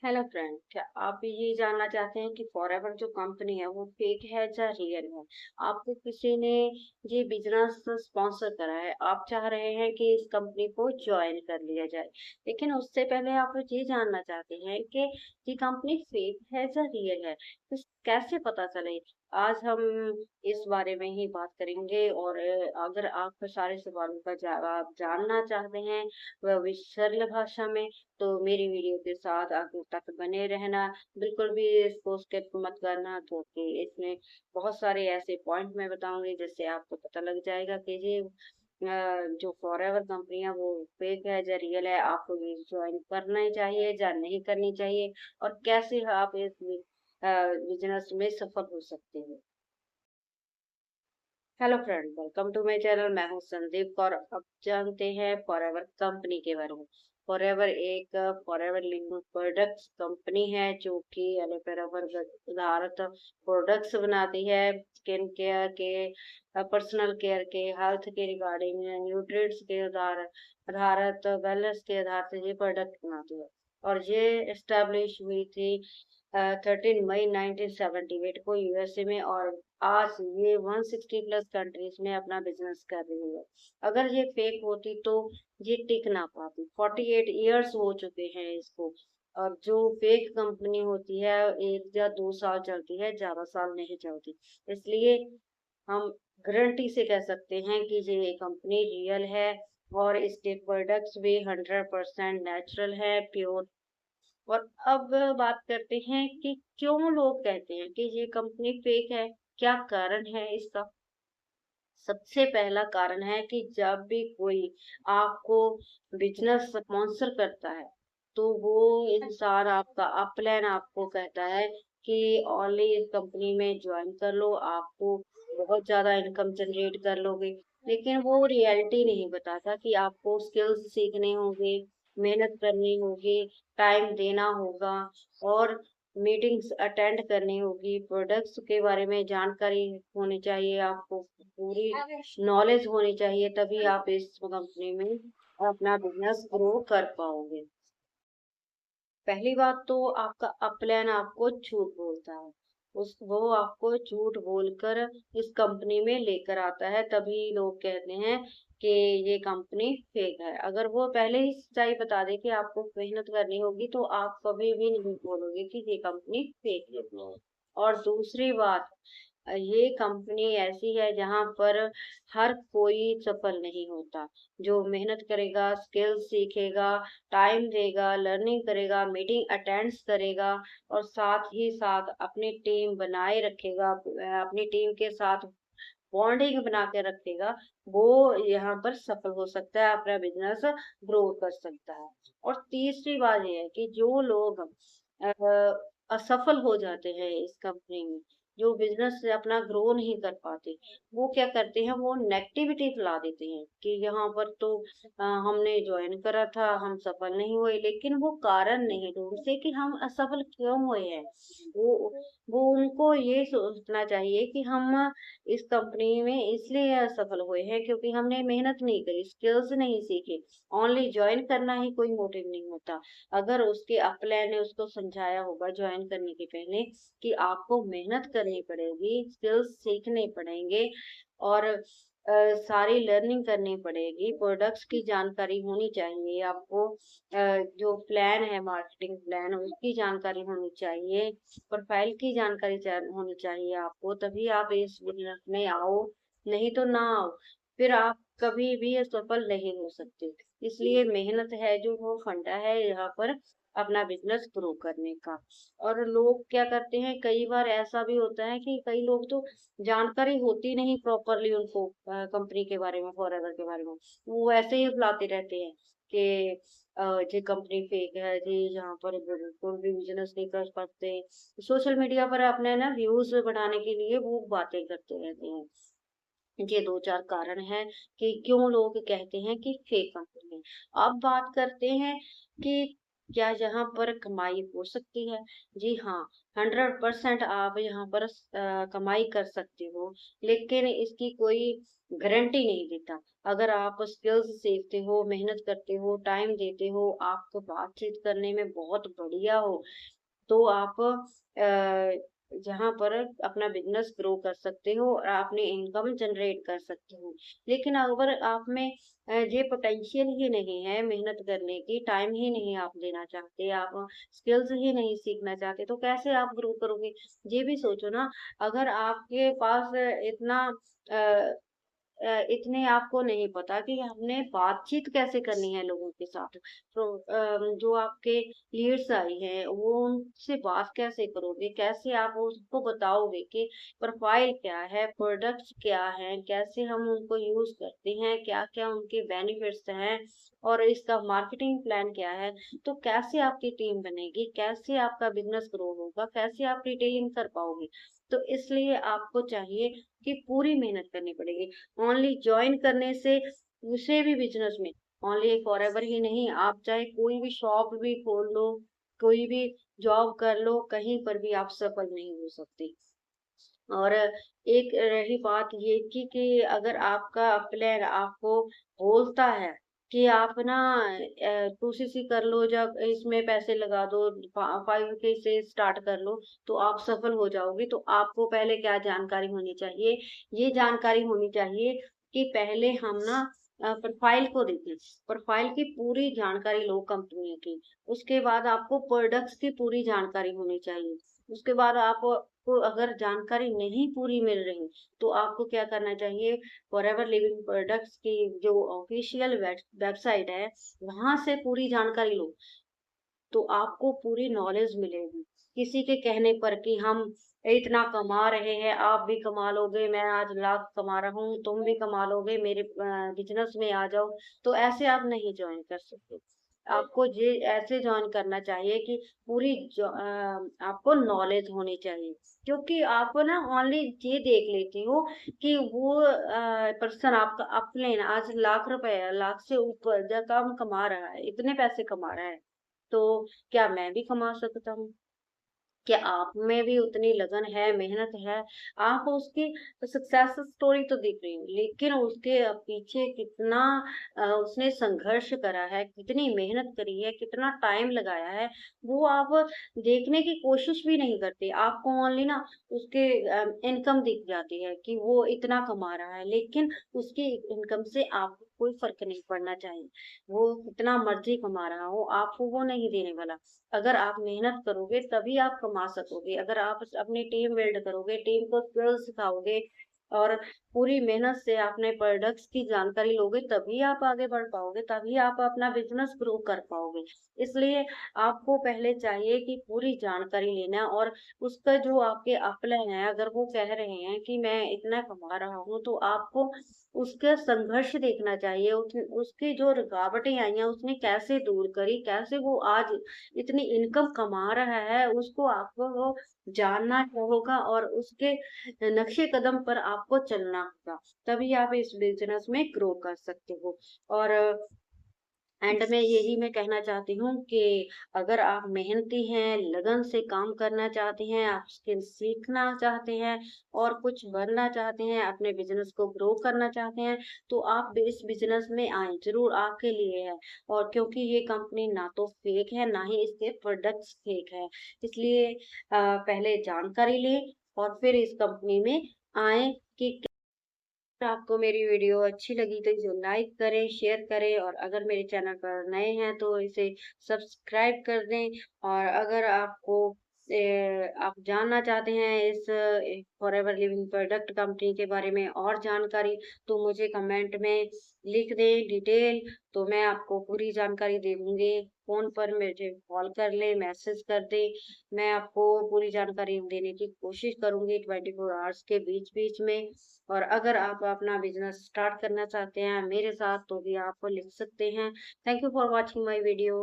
Hello friend, क्या आप ये जानना चाहते हैं कि फॉरएवर जो कंपनी है वो फेक है या रियल है? आपको किसी ने ये बिजनेस स्पॉन्सर करा है, आप चाह रहे हैं कि इस कंपनी को ज्वाइन कर लिया जाए, लेकिन उससे पहले आप ये जानना चाहते हैं कि ये कंपनी फेक है या रियल है, तो कैसे पता चले? आज हम इस बारे में ही बात करेंगे और अगर आप सारे सवालों का जवाब जानना चाहते हैं वह भी सरल भाषा में, तो मेरी वीडियो के साथ आखिर तक बने रहना। बिल्कुल भी इसको स्किप मत करना, क्योंकि इसमें बहुत सारे ऐसे पॉइंट मैं बताऊंगी जिससे आपको पता लग जाएगा कि ये जो फॉरएवर कंपनी है वो फेक है या रियल है। आपको ये ज्वाइन करना ही चाहिए या नहीं करनी चाहिए, और कैसे आप इस बिजनेस में सफल हो सकते हैं। Hello friend, welcome to my channel. मैं हूं संदीप और अब जानते हैं फॉरएवर कंपनी के बारे में। फॉरएवर एक फॉरएवर लिविंग प्रोडक्ट्स कंपनी है जो कि एलोवेरा पर आधारित प्रोडक्ट्स बनाती है। स्किन केयर के, पर्सनल केयर के, हेल्थ के रिगार्डिंग, न्यूट्रिएंट्स के आधारित, वेलनेस के आधार से ये प्रोडक्ट बनाती है। और ये एस्टेब्लिश हुई थी 13 मई 1978 को यूएसए में, और आज ये 160 प्लस कंट्रीज में अपना बिजनेस कर रही है। अगर ये फेक होती तो ये टिक ना पाती। 48 इयर्स हो चुके हैं इसको। और जो फेक कंपनी होती है 1 या 2 साल चलती है, ज्यादा साल नहीं चलती। इसलिए हम गारंटी से कह सकते हैं कि ये कंपनी रियल है, और इसके प्रोडक्ट्स भी 100% नेचुरल है, प्योर। और अब बात करते हैं कि क्यों लोग कहते हैं कि ये कंपनी फेक है, क्या कारण है इसका? सबसे पहला कारण है कि जब भी कोई आपको बिजनेस स्पॉन्सर करता है, तो वो इंसान आपका अपलाइन आपको कहता है कि ओनली इस कंपनी में ज्वाइन कर लो, आपको बहुत ज्यादा इनकम जनरेट कर लोगे। लेकिन वो रियलिटी नहीं बताता कि आपको स्किल्स सीखने होंगे, मेहनत करनी होगी, टाइम देना होगा, और मीटिंग्स अटेंड करनी होगी, प्रोडक्ट्स के बारे में जानकारी होनी चाहिए, आपको पूरी नॉलेज होनी चाहिए, तभी आप इस कंपनी में अपना बिजनेस ग्रो कर पाओगे। पहली बात तो आपका अपलाइन आपको झूठ बोलता है। उस वो आपको झूठ बोलकर इस कंपनी में लेकर आता है, तभी लोग कहते हैं कि ये कंपनी फेक है। अगर वो पहले ही सच्चाई बता दे कि आपको मेहनत करनी होगी, तो आप कभी भी नहीं बोलोगे कि ये कंपनी फेक है। और दूसरी बात, ये कंपनी ऐसी है जहाँ पर हर कोई सफल नहीं होता। जो मेहनत करेगा, स्किल्स सीखेगा, टाइम देगा, लर्निंग करेगा, मीटिंग अटेंड्स करेगा, और साथ ही साथ अपनी टीम बनाए रखेगा, अपनी टीम के साथ बॉन्डिंग बना के रखेगा, वो यहाँ पर सफल हो सकता है, अपना बिजनेस ग्रो कर सकता है। और तीसरी बात ये है कि जो लोग असफल हो जाते हैं इस कंपनी में, जो बिजनेस से अपना ग्रो नहीं कर पाते, वो क्या करते हैं, वो नेगेटिविटी फैला देते हैं कि यहाँ पर तो हमने ज्वाइन करा था, हम सफल नहीं हुए, लेकिन वो कारण नहीं ढूंढते कि हम असफल क्यों हुए हैं। वो वो उनको ये सोचना चाहिए कि हम इस कंपनी में इसलिए असफल हुए हैं क्योंकि हमने मेहनत नहीं करी, स्किल्स नहीं सीखे। ओनली ज्वाइन करना ही कोई मोटिव नहीं होता। अगर उसके अपलाइन ने उसको समझाया होगा ज्वाइन करने के पहले कि आपको मेहनत करनी पड़ेगी, स्किल्स सीखने पड़ेंगे, और सारी लर्निंग करनी पड़ेगी, प्रोडक्ट्स की जानकारी होनी चाहिए आपको, जो प्लान है मार्केटिंग प्लान उसकी जानकारी होनी चाहिए, प्रोफाइल की जानकारी होनी चाहिए आपको, तभी आप इस बिजनेस में आओ, नहीं तो ना आओ। फिर आप कभी भी सफल नहीं हो सकते। इसलिए मेहनत है जो वो फंडा है यहाँ पर अपना बिजनेस ग्रो करने का। और लोग क्या करते हैं, कई बार ऐसा भी होता है कि कई लोग तो जानकारी होती नहीं प्रॉपरली उनको कंपनी के बारे में, फॉरएवर के बारे में, वो ऐसे ही बुलाते रहते हैं कि ये कंपनी फेक है जी, यहाँ पर बिल्कुल भी बिजनेस नहीं कर सकते। सोशल मीडिया पर अपने ना व्यूज बढ़ाने के लिए वो बातें करते रहते हैं। ये 2-4 कारण हैं कि क्यों लोग कहते हैं कि फेक कंपनी है। अब बात करते हैं कि क्या यहाँ पर कमाई हो सकती है? जी हाँ, 100% आप यहाँ पर कमाई कर सकते हो, लेकिन इसकी कोई गारंटी नहीं देता। अगर आप स्किल्स सीखते हो, मेहनत करते हो, टाइम देते हो, आपको बातचीत करने में बहुत बढ़िया हो, तो आप जहाँ पर अपना बिज़नेस ग्रो कर सकते हो और अपनी इनकम जनरेट कर सकते हो। लेकिन अगर आप में ये पोटेंशियल ही नहीं है मेहनत करने की, टाइम ही नहीं आप देना चाहते, आप स्किल्स ही नहीं सीखना चाहते, तो कैसे आप ग्रो करोगे? ये भी सोचो ना, अगर आपके पास इतना अ इतने आपको नहीं पता कि हमने बातचीत कैसे करनी है लोगों के साथ। तो जो आपके लीड्स आई हैं, वो उनसे बात कैसे करोगे? कैसे आप उसको बताओगे कि प्रोफाइल क्या है, प्रोडक्ट्स क्या हैं, कैसे हम उनको यूज़ करते हैं, क्या-क्या उनके बेनिफिट्स हैं और इसका मार्केटिंग प्लान क्या है? तो कैसे आपकी टीम बनेगी? कैसे आपका बिज़नेस ग्रो होगा? कैसे आप रिटेलिंग कर पाओगे? तो इसलिए आपको चाहिए कि पूरी मेहनत करनी पड़ेगी। ओनली जॉइन करने से किसी भी बिज़नेस में ओनली फॉरएवर ही नहीं, आप चाहे कोई भी शॉप भी खोल लो, कोई भी जॉब कर लो, कहीं पर भी आप सफल नहीं हो सकते। और एक रही बात ये कि अगर आपका प्लान आपको बोलता है कि आप ना 2सीसी कर लो या इसमें पैसे लगा दो, 5K से स्टार्ट कर लो, तो आप सफल हो जाओगे। तो आपको पहले क्या जानकारी होनी चाहिए? ये जानकारी होनी चाहिए कि पहले हम ना प्रोफाइल को देखें। प्रोफाइल की पूरी जानकारी लो कंपनी की। उसके बाद आपको प्रोडक्ट्स की पूरी जानकारी होनी चाहिए। उसके बाद आपको अगर जानकारी नहीं पूरी मिल रही, तो आपको क्या करना चाहिए, फॉरएवर लिविंग प्रोडक्ट्स की जो ऑफिशियल वेबसाइट है, वहाँ से पूरी जानकारी लो, तो आपको पूरी नॉलेज मिलेगी। किसी के कहने पर कि हम इतना कमा रहे हैं, आप भी कमा लोगे, मैं आज लाख कमा रहा हूँ, तुम भी कमा लोगे, मेरे बिज़नेस में आ जाओ, तो ऐसे आप नहीं जॉइन कर सकते। आपको ये ऐसे जॉइन करना चाहिए कि पूरी आपको नॉलेज होनी चाहिए। क्योंकि आप ना ओनली ये देख लेती हो कि वो पर्सन आपका अपने आज लाख रुपए, लाख से ऊपर या कम कमा रहा है, इतने पैसे कमा रहा है। तो क्या मैं भी कमा सकता हूँ? क्या आप में भी उतनी लगन है, मेहनत है? आप उसकी सक्सेस स्टोरी तो देख रही हो, लेकिन उसके पीछे कितना उसने संघर्ष करा है, कितनी मेहनत करी है, कितना टाइम लगाया है, वो आप देखने की कोशिश भी नहीं करते। आपको ओनली ना उसके इनकम दिख जाती है कि वो इतना कमा रहा है, लेकिन उसकी इनकम से आपको कोई फ़र्क नहीं पड़ना चाहिए। वो कितना मर्ज़ी कमा रहा हो, आपको वो नहीं देने वाला। अगर आप मेहनत करोगे तभी आप कमा सकोगे। अगर आप अपनी टीम बिल्ड करोगे, टीम को स्किल्स सिखाओगे और पूरी मेहनत से अपने प्रोडक्ट्स की जानकारी लोगे, तभी आप आगे बढ़ पाओगे, तभी आप अपना बिज़नेस ग्रो कर पाओगे। इसलिए आपको पहले चाहिए कि पूरी जानकारी लेना और उसका जो आपके अपलाइन है, अगर वो कह रहे हैं कि मैं इतना कमा रहा हूँ, तो आपको उसका संघर्ष देखना चाहिए। उसकी जो रुकावटें आई हैं, उसने कैसे दूर करी, कैसे वो आज इतनी इनकम कमा रहा है, उसको आपको वो जानना होगा और उसके नक्शे कदम पर आपको चलना होगा। तभी आप इस बिज़नेस में ग्रो कर सकते हो। और एंड में यही मैं कहना चाहती हूँ कि अगर आप मेहनती हैं, लगन से काम करना चाहते हैं, आप स्किल सीखना चाहते हैं और कुछ बनना चाहते हैं, अपने बिज़नेस को ग्रो करना चाहते हैं, तो आप भी इस बिज़नेस में आएँ, ज़रूर आपके लिए है। और क्योंकि ये कंपनी ना तो फेक है, ना ही इसके प्रोडक्ट्स फेक हैं। इसलिए पहले जानकारी लें और फिर इस कंपनी में आएँ कि आपको मेरी वीडियो अच्छी लगी तो इसे लाइक करें, शेयर करें और अगर मेरे चैनल पर नए हैं तो इसे सब्सक्राइब कर दें और अगर आपको आप जानना चाहते हैं इस फॉरएवर लिविंग प्रोडक्ट कंपनी के बारे में और जानकारी तो मुझे कमेंट में लिख दें डिटेल, तो मैं आपको पूरी जानकारी दे दूँगी। फ़ोन पर मुझे कॉल कर लें, मैसेज कर दें, मैं आपको पूरी जानकारी देने की कोशिश करूँगी 24 आवर्स के बीच-बीच में। और अगर आप अपना बिज़नेस स्टार्ट करना चाहते हैं मेरे साथ तो भी आप लिख सकते हैं। Thank you for watching my video.